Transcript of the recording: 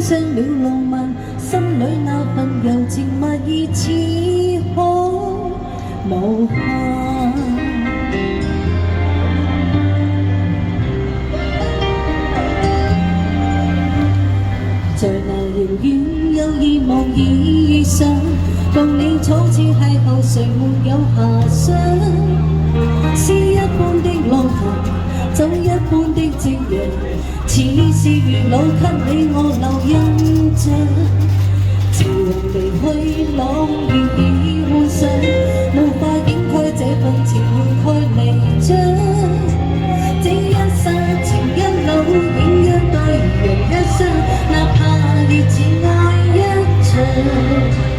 上了浪漫，心裏那份柔情蜜意似可無限。在那遙遠又異望已遇上，共你初次邂逅，誰沒有遐想？詩一般的浪漫，酒一般的夕陽，似是如老給你我留印象。潮人離去，朗月已換上，無法掩蓋這份情換蓋離張。這一剎情一縷，影一對人一雙，哪怕熱似愛一場。